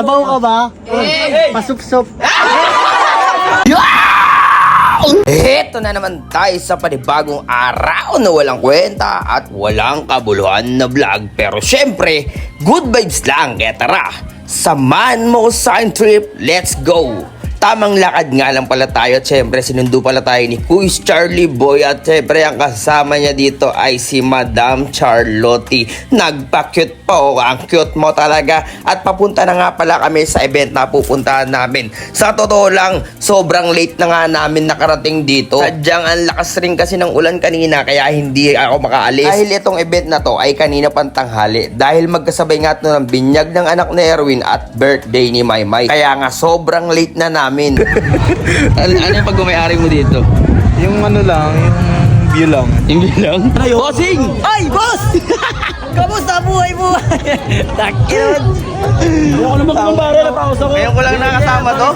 Sabaw ka ba? Pasup-sup. Heto na naman tayo sa panibagong araw na walang kwenta at walang kabuluhan na vlog. Pero syempre, good vibes lang. Kaya tara, samahan mo ko sa aking trip. Let's go! Tamang lakad nga lang pala tayo at syempre sinundo pala tayo ni Kuis Charlie Boy at syempre ang kasama niya dito ay si Madam Charlotte. Nagpa-cute pa oh, ang cute mo talaga at papunta na nga pala kami sa event na pupuntahan namin. Sa totoo lang, sobrang late na nga namin nakarating dito. Sadyang ang lakas rin kasi ng ulan kanina kaya hindi ako makaalis. Dahil itong event na to ay kanina pang tanghali dahil magkasabay nga ito ng binyag ng anak ni Erwin at birthday ni Maymay. Kaya nga sobrang late na namin. Ano yung pag-umayari mo dito? Yung ano lang, yung view lang. Yung bilang? Bossing! Ay, boss! Kamusta buhay-buhay? Takot! Ako naman kung bari na pausa ko. Ngayon ko lang nakasama to.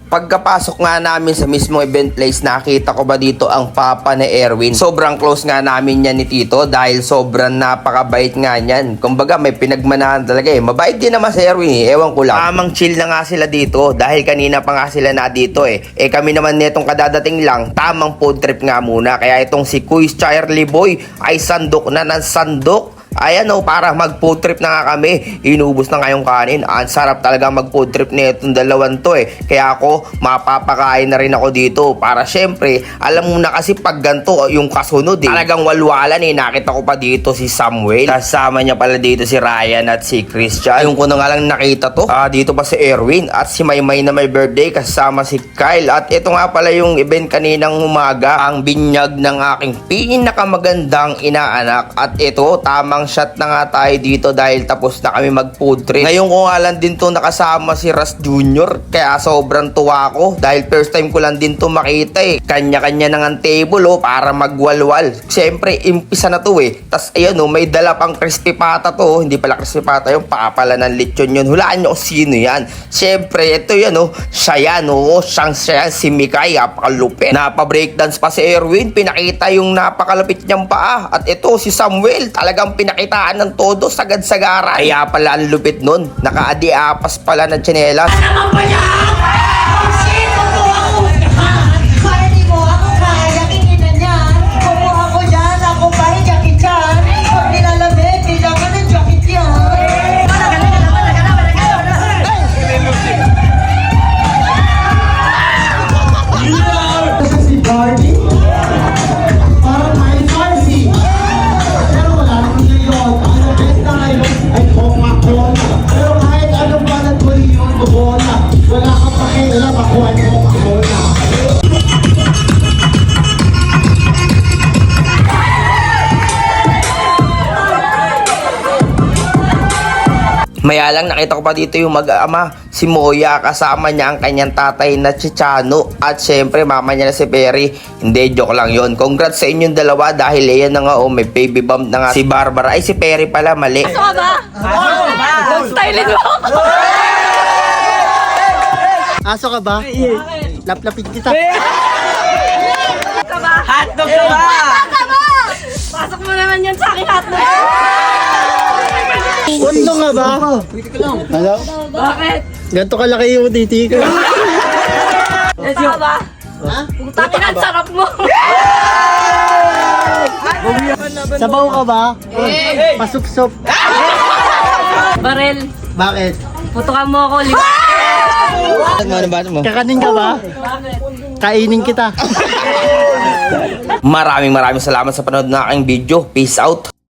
Pagkapasok nga namin sa mismong event place, nakita ko ba dito ang papa ni Erwin. Sobrang close nga namin yan ni Tito dahil sobrang napakabait nga niyan. Kumbaga may pinagmanahan talaga eh. Mabait din naman si Erwin eh. Ewan ko lang. Tamang chill na nga sila dito dahil kanina pa nga sila na dito eh. Eh kami naman netong kadadating lang, tamang food trip nga muna. Kaya itong si Kuis Charlie Boy ay sandok na ng sandok. Ayan o, para mag-food trip na nga kami. Inubos na nga yung kanin. Ang sarap talaga mag-food trip na itong dalawan to eh. Kaya ako, mapapakain na rin ako dito. Para syempre, alam mo na kasi pag ganito, yung kasunod eh. Talagang walwalan eh. Nakita ko pa dito si Samuel. Kasama niya pala dito si Ryan at si Christian. Yung ko na nga lang nakita to. Dito pa si Erwin at si Maymay na may birthday. Kasama si Kyle. At ito nga pala yung event kaninang umaga. Ang binyag ng aking pinakamagandang inaanak. At ito, tamang shot na nga tayo dito dahil tapos na kami mag food trip. Ngayon ko nga lang din to nakasama si Ras Jr. Kaya sobrang tuwa ko dahil first time ko lang din to makita eh. Kanya-kanya na nga table oh para magwalwal. Siyempre impisa na to eh. Tas ayan oh, may dala pang crispy pata to oh. Hindi pala crispy pata yung papala ng lechon yun. Hulaan nyo kung sino yan. Siyempre ito yan oh. Siya yan oh. Siya si Mikay. Napakalupit. Napa-breakdance pa si Erwin. Pinakita yung napakalupit niyang paa. At ito si Samuel. Talagang pinakitaan ng todo sagad-sagaran. Kaya pala ang lupit nun. Naka-adi-apas pala ng tsinelas. Sino mo ako? Kaya di mo ako kaya kinginan niyan. Kumuha ko dyan, ako pa rin jacket yan. Pag nilalamig, kailangan ng jacket yan. Si Barbie? Parang may Barbie. Pero wala naman ngayon. Ang benta ngayon ay Coca-Cola. Pero kahit anong balat mo yun, bola. Wala kang pakialam ako ay Coca-Cola. Maya lang nakita ko pa dito yung mag-ama, si Moya, kasama niya ang kanyang tatay na si Chano at syempre mama niya na si Perry. Hindi, joke lang yon. Congrats sa inyong dalawa dahil yan na nga oh, may baby bump na nga si Barbara. Ay si Perry pala, mali. Aso ka ba? Stylin mo ako. Aso ka ba? Laplapit kita. Ka ba? Hotdog ka ba? Ka ba? Pasok mo naman yan sa akin hotdog. Undo nga ba? Hello? Bakit? Ganto kalaki yung titi ko. Aso ka ba? Ha? Putangin ang sarap mo. Sabaw ka ba? Pasup-sup. Barel, Bakit? putukan mo ako. Ano ba mo? Kakanin ka ba? Kainin kita. Maraming salamat sa panood ng aking video. Peace out.